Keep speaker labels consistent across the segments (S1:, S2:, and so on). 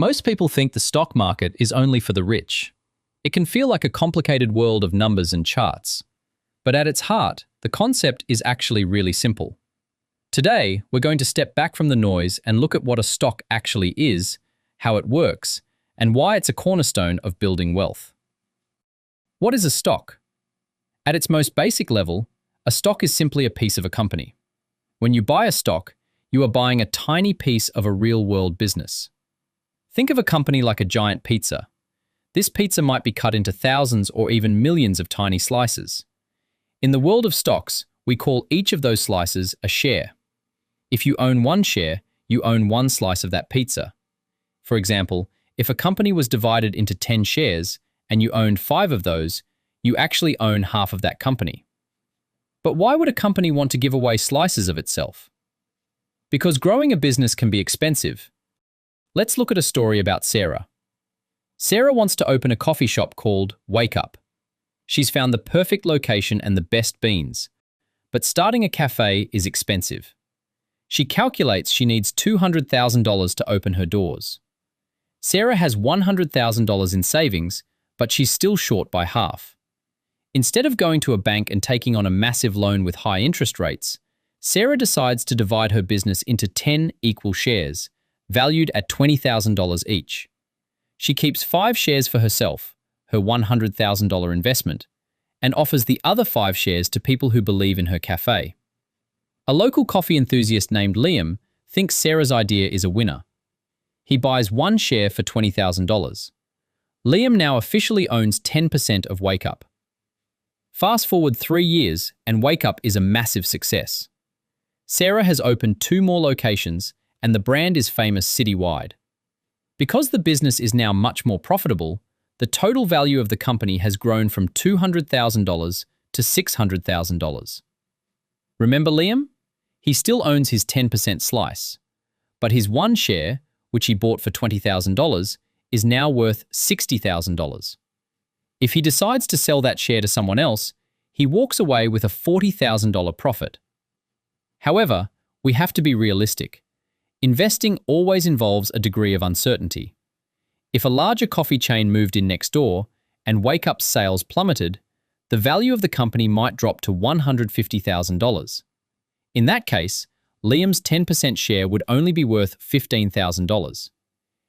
S1: Most people think the stock market is only for the rich. It can feel like a complicated world of numbers and charts. But at its heart, the concept is actually really simple. Today, we're going to step back from the noise and look at what a stock actually is, how it works, and why it's a cornerstone of building wealth. What is a stock? At its most basic level, a stock is simply a piece of a company. When you buy a stock, you are buying a tiny piece of a real-world business. Think of a company like a giant pizza. This pizza might be cut into thousands or even millions of tiny slices. In the world of stocks, we call each of those slices a share. If you own one share, you own one slice of that pizza. For example, if a company was divided into 10 shares and you owned 5 of those, you actually own half of that company. But why would a company want to give away slices of itself? Because growing a business can be expensive. Let's look at a story about Sarah. Sarah wants to open a coffee shop called Wake Up. She's found the perfect location and the best beans. But starting a cafe is expensive. She calculates she needs $200,000 to open her doors. Sarah has $100,000 in savings, but she's still short by half. Instead of going to a bank and taking on a massive loan with high interest rates, Sarah decides to divide her business into 10 equal shares, valued at $20,000 each. She keeps 5 shares for herself, her $100,000 investment, and offers the other 5 shares to people who believe in her cafe. A local coffee enthusiast named Liam thinks Sarah's idea is a winner. He buys 1 share for $20,000. Liam now officially owns 10% of Wake Up. Fast forward 3 years and Wake Up is a massive success. Sarah has opened 2 more locations and the brand is famous citywide. Because the business is now much more profitable, the total value of the company has grown from $200,000 to $600,000. Remember Liam? He still owns his 10% slice, but his 1 share, which he bought for $20,000, is now worth $60,000. If he decides to sell that share to someone else, he walks away with a $40,000 profit. However, we have to be realistic. Investing always involves a degree of uncertainty. If a larger coffee chain moved in next door and Wake Up's sales plummeted, the value of the company might drop to $150,000. In that case, Liam's 10% share would only be worth $15,000.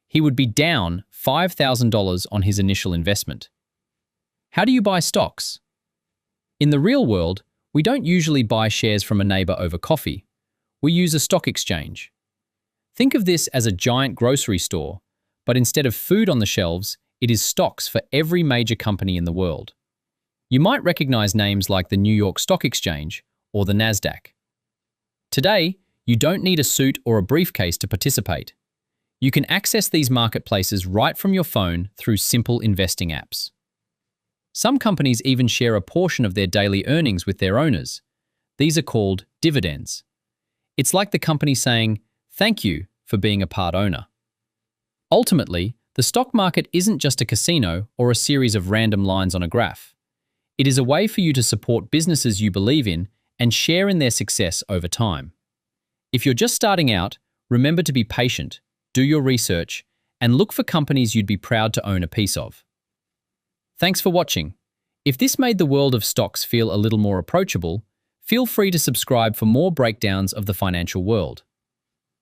S1: He would be down $5,000 on his initial investment. How do you buy stocks? In the real world, we don't usually buy shares from a neighbor over coffee. We use a stock exchange. Think of this as a giant grocery store, but instead of food on the shelves, it is stocks for every major company in the world. You might recognize names like the New York Stock Exchange or the Nasdaq. Today, you don't need a suit or a briefcase to participate. You can access these marketplaces right from your phone through simple investing apps. Some companies even share a portion of their daily earnings with their owners. These are called dividends. It's like the company saying, "Thank you for being a part owner." Ultimately, the stock market isn't just a casino or a series of random lines on a graph. It is a way for you to support businesses you believe in and share in their success over time. If you're just starting out, remember to be patient, do your research, and look for companies you'd be proud to own a piece of. Thanks for watching. If this made the world of stocks feel a little more approachable, feel free to subscribe for more breakdowns of the financial world.